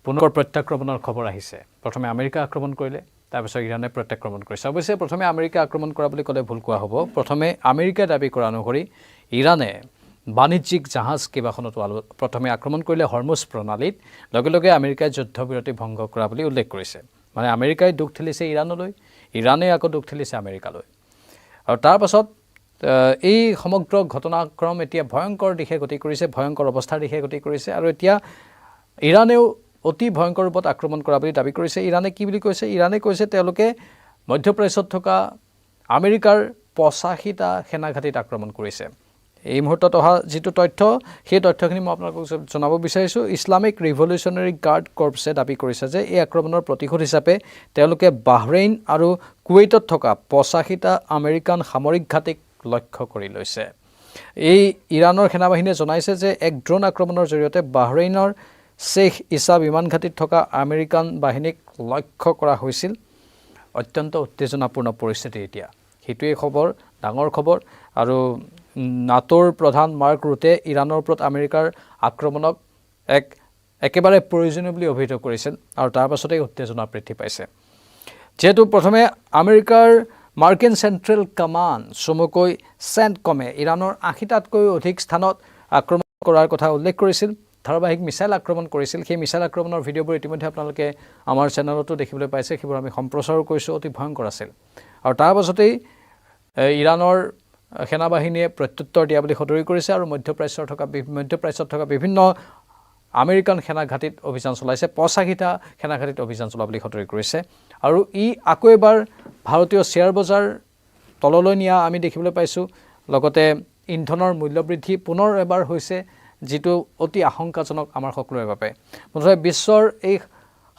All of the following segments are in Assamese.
পুনৰ প্ৰত্যাক্ৰমণৰ খবৰ আহিছে প্ৰথমে আমেৰিকা আক্ৰমণ কৰিলে তাৰপিছত ইৰানে প্ৰত্যাক্ৰমণ কৰিছে অৱশ্যে প্ৰথমে আমেৰিকা আক্ৰমণ কৰা বুলি ক'লে ভুল কোৱা হ'ব প্ৰথমে আমেৰিকা দাবী কৰা অনুসৰি ইৰানে বাণিজ্যিক জাহাজ কেইবাখনত প্ৰথমে আক্ৰমণ কৰিলে হৰমুজ প্ৰণালীত লগে লগে আমেৰিকাই যুদ্ধবিৰতি ভংগ কৰা বুলি উল্লেখ কৰিছে মানে আমেৰিকাই দুখ ঠেলিছে ইৰানলৈ ইৰানে আকৌ দুখ ঠেলিছে আমেৰিকালৈ আৰু তাৰ পাছত এই সমগ্ৰ ঘটনাক্ৰম এতিয়া ভয়ংকৰ দিশে গতি কৰিছে ভয়ংকৰ অৱস্থাৰ দিশে গতি কৰিছে আৰু এতিয়া ইৰানেও অতি ভয়ংকৰ ৰূপত আক্ৰমণ কৰা বুলি দাবী কৰিছে ইৰানে কি বুলি কৈছে ইৰানে কৈছে তেওঁলোকে মধ্যপ্ৰাচ্যত থকা আমেৰিকাৰ ৮৫টা সেনাঘাটিত আক্ৰমণ কৰিছে এই মুহূৰ্তত অহা যিটো তথ্য সেই তথ্যখিনি মই আপোনালোকক জনাব বিচাৰিছোঁ ইছলামিক ৰিভলিউচনাৰী গাৰ্ড কৰ্পছে দাবী কৰিছে যে এই আক্ৰমণৰ প্ৰতিশোধ হিচাপে তেওঁলোকে বাহৰেইন আৰু কুৱেইটত থকা ৮৫টা আমেৰিকান সামৰিক ঘাটিক লক্ষ্য কৰি লৈছে এই ইৰানৰ সেনাবাহিনীয়ে জনাইছে যে এক ড্ৰোন আক্ৰমণৰ জৰিয়তে বাহৰেইনৰ শ্বেখ ইছা বিমান ঘাটিত থকা আমেৰিকান বাহিনীক লক্ষ্য কৰা হৈছিল অত্যন্ত উত্তেজনাপূৰ্ণ পৰিস্থিতি এতিয়া সেইটোৱেই খবৰ ডাঙৰ খবৰ আৰু নাটোৰ প্ৰধান মাৰ্ক ৰুটে ইৰানৰ ওপৰত আমেৰিকাৰ আক্ৰমণক একেবাৰে প্ৰয়োজনীয় বুলি অভিহিত কৰিছিল আৰু তাৰ পাছতেই উত্তেজনা বৃদ্ধি পাইছে যেহেতু প্ৰথমে আমেৰিকাৰ মাৰ্কিন চেণ্ট্ৰেল কমাণ্ড চমুকৈ চেণ্টকমে ইৰানৰ ৮০টাতকৈ অধিক স্থানত আক্ৰমণ কৰাৰ কথা উল্লেখ কৰিছিল ধাৰাবাহিক মিছাইল আক্ৰমণ কৰিছিল সেই মিছাইল আক্ৰমণৰ ভিডিঅ'বোৰ ইতিমধ্যে আপোনালোকে আমাৰ চেনেলতো দেখিবলৈ পাইছে সেইবোৰ আমি সম্প্ৰচাৰো কৰিছোঁ অতি ভয়ংকৰ আছিল আৰু তাৰ পাছতেই ইৰানৰ সেনাবাহিনীয়ে প্ৰত্যুত্তৰ দিয়া বুলি সদৰি কৰিছে আৰু মধ্যপ্ৰাচ্যত থকা বিভিন্ন আমেৰিকান সেনাঘাটিত অভিযান চলাইছে ৮৫টা সেনাঘাটিত অভিযান চলোৱা বুলি সদৰি কৰিছে আৰু ই আকৌ এবাৰ ভাৰতীয় শ্বেয়াৰ বজাৰ তললৈ নিয়া আমি দেখিবলৈ পাইছোঁ লগতে ইন্ধনৰ মূল্যবৃদ্ধি পুনৰ এবাৰ হৈছে যিটো অতি আশংকাজনক আমাৰ সকলোৰে বাবে মুঠতে বিশ্বৰ এই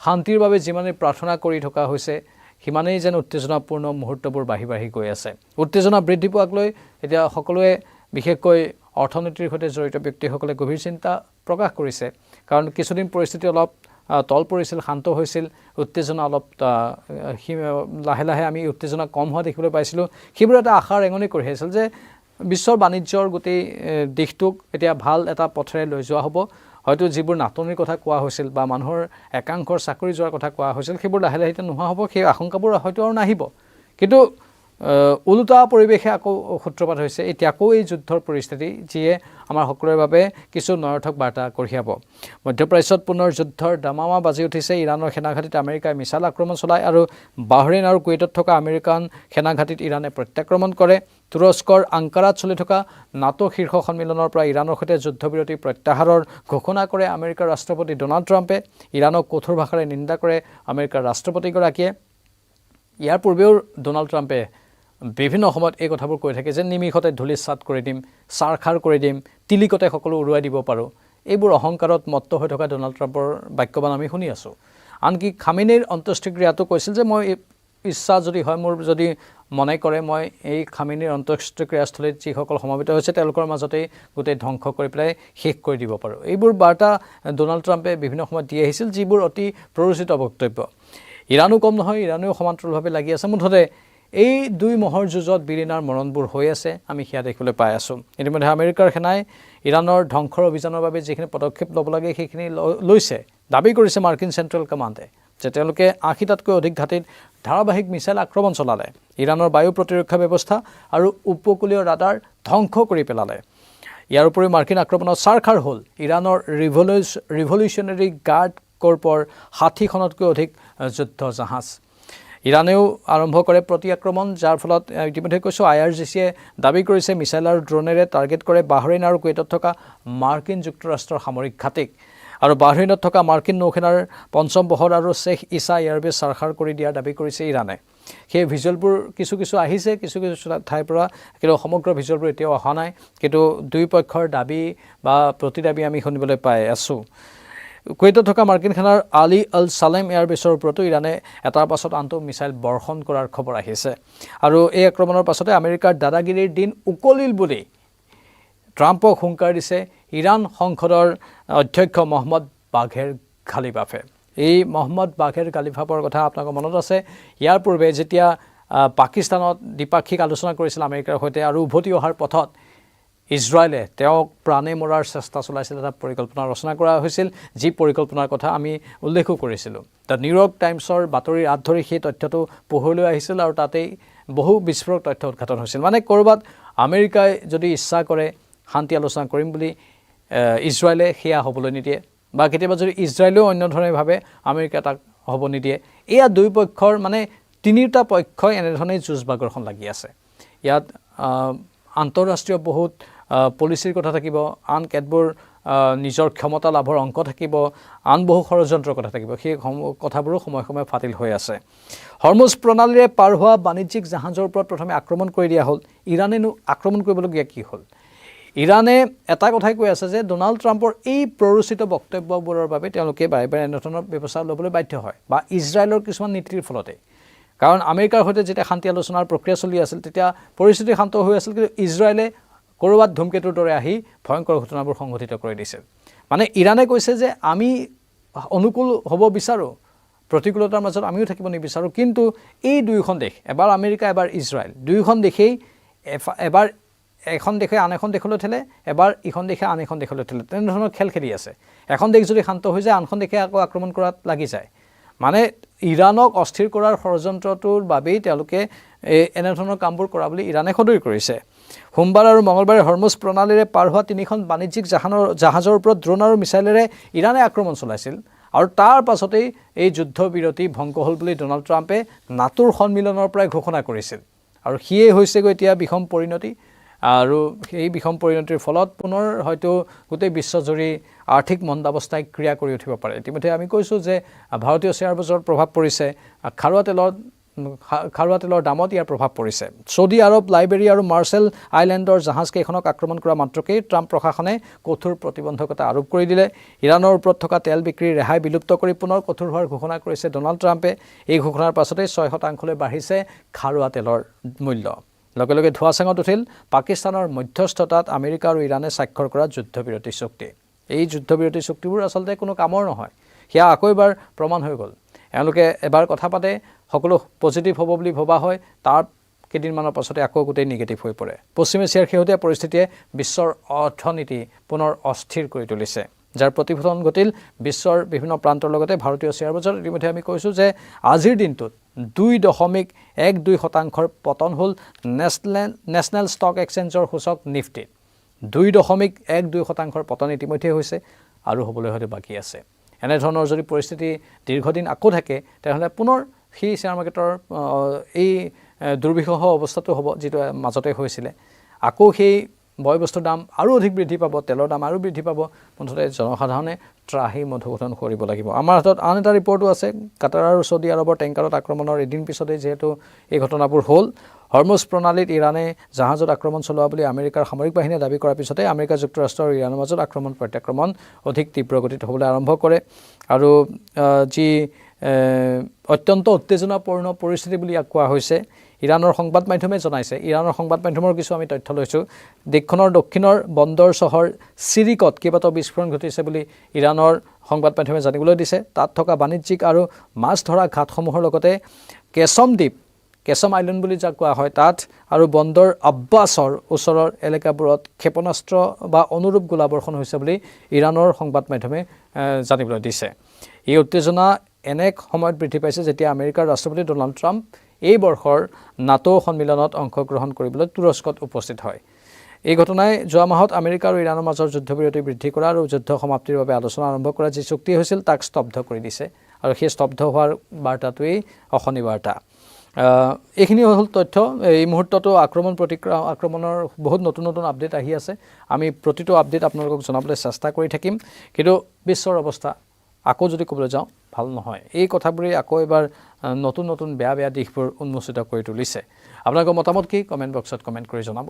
শান্তিৰ বাবে যিমানেই প্ৰাৰ্থনা কৰি থকা হৈছে সিমানেই যেন উত্তেজনাপূৰ্ণ মুহূৰ্তবোৰ বাঢ়ি বাঢ়ি গৈ আছে উত্তেজনা বৃদ্ধি পোৱাক লৈ এতিয়া সকলোৱে বিশেষকৈ অৰ্থনীতিৰ সৈতে জড়িত ব্যক্তিসকলে গভীৰ চিন্তা প্ৰকাশ কৰিছে কাৰণ কিছুদিন পৰিস্থিতি অলপ তল পৰিছিল শান্ত হৈছিল উত্তেজনা অলপ লাহে লাহে আমি উত্তেজনা কম হোৱা দেখিবলৈ পাইছিলোঁ সেইবোৰ এটা আশাৰ ৰেঙনি কঢ়িয়াইছিল যে বিশ্বৰ বাণিজ্যৰ গোটেই দিশটোক এতিয়া ভাল এটা পথেৰে লৈ যোৱা হ'ব হয়তো যিবোৰ নাটনিৰ কথা কোৱা হৈছিল বা মানুহৰ একাংশৰ চাকৰি যোৱাৰ কথা কোৱা হৈছিল সেইবোৰ লাহে লাহে নোহোৱা হ'ব সেই আশংকাবোৰ হয়তো আৰু নাহিব কিন্তু ওলোটা পৰিৱেশে আকৌ সূত্ৰপাত হৈছে এতিয়া আকৌ এই যুদ্ধৰ পৰিস্থিতি যিয়ে আমাৰ সকলোৰে বাবে কিছু নৰৰ্থক বাৰ্তা কঢ়িয়াব মধ্যপ্ৰাচ্যত পুনৰ যুদ্ধৰ দামামা বাজি উঠিছে ইৰানৰ সেনাঘাটিত আমেৰিকাই মিছাইল আক্ৰমণ চলায় আৰু বাহৰেইন আৰু কুৱেইটত থকা আমেৰিকান সেনাঘাটিত ইৰানে প্ৰত্যাক্ৰমণ কৰে তুৰস্কৰ আংকাৰাত চলি থকা নাটো শীৰ্ষ সন্মিলনৰ পৰা ইৰানৰ সৈতে যুদ্ধবিৰতি প্ৰত্যাহাৰৰ ঘোষণা কৰে আমেৰিকাৰ ৰাষ্ট্ৰপতি ডনাল্ড ট্ৰাম্পে ইৰানক কঠোৰ ভাষাৰে নিন্দা কৰে আমেৰিকাৰ ৰাষ্ট্ৰপতিগৰাকীয়ে ইয়াৰ পূৰ্বেও ডনাল্ড ট্ৰাম্পে বিভিন্ন সময়ত এই কথাবোৰ কৈ থাকে যে নিমিষতে ধূলিসাৎ কৰি দিম চাৰখাৰ কৰি দিম তিলিকতে সকলো উৰুৱাই দিব পাৰোঁ এইবোৰ অহংকাৰত মত্ত হৈ থকা ডনাল্ড ট্ৰাম্পৰ বাক্যবান আমি শুনি আছোঁ আনকি খামেনেইৰ অন্ত্যেষ্টিক্ৰিয়াটো কৈছিল যে মই ইচ্ছা যদি হয় মোৰ যদি মনে কৰে মই এই খামেনেইৰ অন্ত্যেষ্টিক্ৰিয়াস্থলীত যিসকল সমবেত হৈছে তেওঁলোকৰ মাজতেই গোটেই ধ্বংস কৰি পেলাই শেষ কৰি দিব পাৰোঁ এইবোৰ বাৰ্তা ডনাল্ড ট্ৰাম্পে বিভিন্ন সময়ত দি আহিছিল যিবোৰ অতি প্ৰৰোচিত বক্তব্য ইৰাণো কম নহয় ইৰাণেও সমান্তৰালভাৱে লাগি আছে মুঠতে এই দুই মহৰ যুঁজত বিৰিণাৰ মৰণবোৰ হৈ আছে আমি সেয়া দেখিবলৈ পাই আছোঁ ইতিমধ্যে আমেৰিকাৰ সেনাই ইৰাণৰ ধ্বংসৰ অভিযানৰ বাবে যিখিনি পদক্ষেপ ল'ব লাগে সেইখিনি লৈছে দাবী কৰিছে মাৰ্কিন চেণ্ট্ৰেল কমাণ্ডে যে তেওঁলোকে ৮০টাতকৈ অধিক ঘাটিত ধাৰাবাহিক মিছাইল আক্ৰমণ চলালে ইৰানৰ বায়ু প্ৰতিৰক্ষা ব্যৱস্থা আৰু উপকূলীয় ৰাডাৰ ধ্বংস কৰি পেলালে ইয়াৰ উপৰিও মাৰ্কিন আক্ৰমণত চাৰখাৰ হ'ল ইৰানৰ ৰিভলিউচনাৰী গাৰ্ড কৰ্পৰ ৬০খনতকৈ অধিক যুদ্ধ জাহাজ ইৰানেও আৰম্ভ কৰে প্ৰতি আক্ৰমণ যাৰ ফলত ইতিমধ্যে কৈছোঁ IRGCয়ে দাবী কৰিছে মিছাইল আৰু ড্ৰোনেৰে টাৰ্গেট কৰে বাহৰেইন আৰু কুৱেইটত থকা মাৰ্কিন যুক্তৰাষ্ট্ৰৰ সামৰিক ঘাটিক আৰু বাহৰেইনত থকা মাৰ্কিন নৌসেনাৰ পঞ্চম বহৰ আৰু শ্বেখ ইছা এয়াৰবেছ চাৰখাৰ কৰি দিয়াৰ দাবী কৰিছে ইৰানে সেই ভিজুৱেলবোৰ কিছু আহিছে কিছু ঠাইৰ পৰা কিন্তু সমগ্ৰ ভিজুৱেলবোৰ এতিয়াও অহা নাই কিন্তু দুই পক্ষৰ দাবী বা প্ৰতিদাবী আমি শুনিবলৈ পাই আছোঁ কুৱেইটত থকা মাৰ্কিন সেনাৰ আলী আল সালেম এয়াৰবেছৰ ওপৰতো ইৰানে এটাৰ পাছত আনটো মিছাইল বৰ্ষণ কৰাৰ খবৰ আহিছে আৰু এই আক্ৰমণৰ পাছতে আমেৰিকাৰ দাদাগিৰিৰ দিন উকলিল বুলি ট্ৰাম্পক হুংকাৰ দিছে ইৰাণ সংসদৰ অধ্যক্ষ মহম্মদ বাঘেৰ গালিবাফে এই মহম্মদ বাঘেৰ গালিবাফৰ কথা আপোনালোকৰ মনত আছে ইয়াৰ পূৰ্বে যেতিয়া পাকিস্তানত দ্বিপাক্ষিক আলোচনা কৰিছিল আমেৰিকাৰ সৈতে আৰু উভতি অহাৰ পথত ইজৰাইলে তেওঁক প্ৰাণে মৰাৰ চেষ্টা চলাইছিল, এটা পৰিকল্পনা ৰচনা কৰা হৈছিল, যি পৰিকল্পনাৰ কথা আমি উল্লেখো কৰিছিলোঁ। দ্য নিউয়ৰ্ক টাইমছৰ বাতৰিৰ আঁত ধৰি সেই তথ্যটো পোহৰলৈ আহিছিল আৰু তাতেই বহু বিস্ফোৰক তথ্য উদ্ঘাটন হৈছিল। মানে ক'ৰবাত আমেৰিকাই যদি ইচ্ছা কৰে শান্তি আলোচনা কৰিম বুলি, ইজৰাইলে সেয়া হ'বলৈ নিদিয়ে, বা কেতিয়াবা যদি ইজৰাইলেও অন্য ধৰণে ভাবে আমেৰিকা তাক হ'ব নিদিয়ে। এয়া দুই পক্ষৰ মানে তিনিটা পক্ষই এনেধৰণেই যুঁজ বাগৰখন লাগি আছে। ইয়াত আন্তঃৰাষ্ট্ৰীয় বহুত পলিচিৰ কথা থাকিব, আন কেতবোৰ নিজৰ ক্ষমতা লাভৰ অংক থাকিব, আন বহু ষড়যন্ত্ৰৰ কথা থাকিব। সেই কথাবোৰো সময়ে সময়ে ফাটিল হৈ আছে। হৰমুজ প্ৰণালীৰে পাৰ হোৱা বাণিজ্যিক জাহাজৰ ওপৰত প্ৰথমে আক্ৰমণ কৰি দিয়া হ'ল। ইৰাণেনো আক্ৰমণ কৰিবলগীয়া কি হ'ল? ইৰাণে এটা কথাই কৈ আছে যে ডোনাল্ড ট্ৰাম্পৰ এই প্ৰৰোচিত বক্তব্যবোৰৰ বাবে তেওঁলোকে বাৰে বাৰে এনেধৰণৰ ব্যৱস্থা ল'বলৈ বাধ্য হয়, বা ইজৰাইলৰ কিছুমান নীতিৰ ফলতে। কাৰণ আমেৰিকাৰ সৈতে যেতিয়া শান্তি আলোচনাৰ প্ৰক্ৰিয়া চলি আছিল তেতিয়া পৰিস্থিতি শান্ত হৈ আছিল, কিন্তু ইজৰাইলে ক'ৰবাত ধুমকেতুৰ দৰে আহি ভয়ংকৰ ঘটনাবোৰ সংঘটিত কৰি দিছিল। মানে ইৰাণে কৈছে যে আমি অনুকূল হ'ব বিচাৰোঁ, প্ৰতিকূলতাৰ মাজত আমিও থাকিব নিবিচাৰোঁ, কিন্তু এই দুয়োখন দেশ, এবাৰ আমেৰিকা এবাৰ ইজৰাইল, দুয়োখন দেশেই এবাৰ এখন দেশে আন এখন দেশলৈ ঠেলে, এবাৰ ইখন দেশে আন এখন দেশলৈ ঠেলে, তেনেধৰণৰ খেল খেলি আছে। এখন দেশ যদি শান্ত হৈ যায় আনখন দেশে আকৌ আক্ৰমণ কৰাত লাগি যায়। মানে ইৰাণক অস্থিৰ কৰাৰ ষড়যন্ত্ৰটোৰ বাবেই তেওঁলোকে এনেধৰণৰ কামবোৰ কৰা বুলি ইৰাণে সদৰি কৰিছে। সোমবাৰ আৰু মঙলবাৰে হৰমুজ প্ৰণালীৰে পাৰ হোৱা তিনিখন বাণিজ্যিক জাহাজৰ ওপৰত ড্ৰোন আৰু মিছাইলেৰে ইৰাণে আক্ৰমণ চলাইছিল, আৰু তাৰ পাছতেই এই যুদ্ধবিৰতি ভংগ হ'ল বুলি ডোনাল্ড ট্ৰাম্পে নাটোৰ সন্মিলনৰ পৰাই ঘোষণা কৰিছিল। আৰু সিয়েই হৈছেগৈ এতিয়া বিষম পৰিণতি। আৰু সেই বিষম পৰিণতিৰ ফলত পুনৰ হয়তো গোটেই বিশ্বজুৰি আৰ্থিক মন্দাৱস্থাই ক্ৰিয়া কৰি উঠিব পাৰে। ইতিমধ্যে আমি কৈছোঁ যে ভাৰতীয় শ্বেয়াৰ বজাৰত প্ৰভাৱ পৰিছে, খাৰুৱা তেলৰ দামত ইয়াৰ প্ৰভাৱ পৰিছে। ছৌদি আৰব, লাইবেৰিয়া আৰু মাৰ্শ্বেল আইলেণ্ডৰ জাহাজকেইখনক আক্ৰমণ কৰা মাত্ৰকেই ট্ৰাম্প প্ৰশাসনে কঠোৰ প্ৰতিবন্ধকতা আৰোপ কৰি দিলে। ইৰাণৰ ওপৰত থকা তেল বিক্ৰীৰ ৰেহাই বিলুপ্ত কৰি পুনৰ কঠোৰ হোৱাৰ ঘোষণা কৰিছে ডোনাল্ড ট্ৰাম্পে। এই ঘোষণাৰ পাছতেই 6% বাঢ়িছে খাৰুৱা তেলৰ মূল্য। লগে লগে ধোঁৱাচাঙত উঠিল পাকিস্তানৰ মধ্যস্থতাত আমেৰিকা আৰু ইৰাণে স্বাক্ষৰ কৰা যুদ্ধবিৰতি চুক্তি। এই যুদ্ধবিৰতি চুক্তিবোৰ আচলতে কোনো কামৰ নহয়, সেয়া আকৌ এবাৰ প্ৰমাণ হৈ গ'ল। এওঁলোকে এবাৰ কথা পাতে, সকলো পজিটিভ হ'ব বুলি ভবা হয়, তাৰ কেইদিনমানৰ পাছতে আকৌ গোটেই নিগেটিভ হৈ পৰে। পশ্চিম এছিয়াৰ শেহতীয়া পৰিস্থিতিয়ে বিশ্বৰ অৰ্থনীতি পুনৰ অস্থিৰ কৰি তুলিছে, যাৰ প্ৰতিফলন ঘটিল বিশ্বৰ বিভিন্ন প্ৰান্তৰ লগতে ভাৰতীয় শ্বেয়াৰ বজাৰত। ইতিমধ্যে আমি কৈছোঁ যে আজিৰ দিনটোত 2.12% পতন হ'ল নেশ্যনেল ষ্টক এক্সচেঞ্জৰ সূচক নিফটিত। 2.12% পতন ইতিমধ্যে হৈছে আৰু হ'বলৈ হয়তো বাকী আছে। এনেধৰণৰ যদি পৰিস্থিতি দীৰ্ঘদিন আকৌ থাকে তেনেহ'লে পুনৰ সেই শ্বেয়াৰ মাৰ্কেটৰ এই দুৰ্বিষহ অৱস্থাটো হ'ব, যিটো মাজতে হৈছিলে। আকৌ সেই বয়বস্তুৰ দাম আৰু অধিক বৃদ্ধি পাব, তেলৰ দাম আৰু বৃদ্ধি পাব। মুঠতে জনসাধাৰণে ত্ৰাহি মধুসূদন কৰিব লাগিব। আমাৰ হাতত আন এটা ৰিপৰ্টো আছে। কাটাৰ আৰু ছৌদি আৰবৰ টেংকাৰত আক্ৰমণৰ এদিন পিছতেই যিহেতু এই ঘটনাবোৰ হ'ল, হৰমুজ প্ৰণালীত ইৰাণে জাহাজত আক্ৰমণ চলোৱা বুলি আমেৰিকাৰ সামৰিক বাহিনীয়ে দাবী কৰাৰ পিছতে আমেৰিকা যুক্তৰাষ্ট্ৰ আৰু ইৰাণৰ মাজত আক্ৰমণ প্ৰত্যাক্ৰমণ অধিক তীব্ৰ গতিত হ'বলৈ আৰম্ভ কৰে। আৰু যি অত্যন্ত উত্তেজনাপূৰ্ণ পৰিস্থিতি বুলি ইয়াক কোৱা হৈছে, ইৰাণৰ সংবাদ মাধ্যমে জনাইছে। ইৰাণৰ সংবাদ মাধ্যমৰ কিছু আমি তথ্য লৈছোঁ। দেশখনৰ দক্ষিণৰ বন্দৰ চহৰ চিৰিকত কেইবাটাও বিস্ফোৰণ ঘটিছে বুলি ইৰাণৰ সংবাদ মাধ্যমে জানিবলৈ দিছে। তাত থকা বাণিজ্যিক আৰু মাছ ধৰা ঘাটসমূহৰ লগতে কেছম আইলেণ্ড বুলি যাক কোৱা হয় তাত, আৰু বন্দৰ আব্বাছৰ ওচৰৰ এলেকাবোৰত ক্ষেপণাস্ত্ৰ বা অনুৰূপ গোলাবৰ্ষণ হৈছে বুলি ইৰাণৰ সংবাদ মাধ্যমে জানিবলৈ দিছে। এই উত্তেজনা এনে সময়ত বৃদ্ধি পাইছে যেতিয়া আমেৰিকাৰ ৰাষ্ট্ৰপতি ডোনাল্ড ট্ৰাম্প এই বৰ্ষৰ নাটো সন্মিলনত অংশগ্ৰহণ কৰিবলৈ তুৰস্কত উপস্থিত হয়। এই ঘটনাই যোৱা মাহত আমেৰিকা আৰু ইৰাণৰ মাজৰ যুদ্ধবিৰতি বৃদ্ধি কৰা আৰু যুদ্ধ সমাপ্তিৰ বাবে আলোচনা আৰম্ভ কৰা যি চুক্তি হৈছিল তাক স্তব্ধ কৰি দিছে, আৰু সেই স্তব্ধ হোৱাৰ বাৰ্তাটোৱেই অশনি বাৰ্তা। এইখিনি হ'ল তথ্য। এই মুহূৰ্ততো আক্ৰমণৰ বহুত নতুন নতুন আপডেট আহি আছে। আমি প্ৰতিটো আপডেট আপোনালোকক জনাবলৈ চেষ্টা কৰি থাকিম, কিন্তু বিশ্বৰ অৱস্থা আকৌ যদি ক'বলৈ যাওঁ ভাল নহয়। এই কথাবোৰেই আকৌ এবাৰ নতুন নতুন বেয়া দিশবোৰ উন্মোচিত কৰি তুলিছে। আপোনালোকৰ মতামত কি? কমেণ্ট বক্সত কমেণ্ট কৰি জনাব।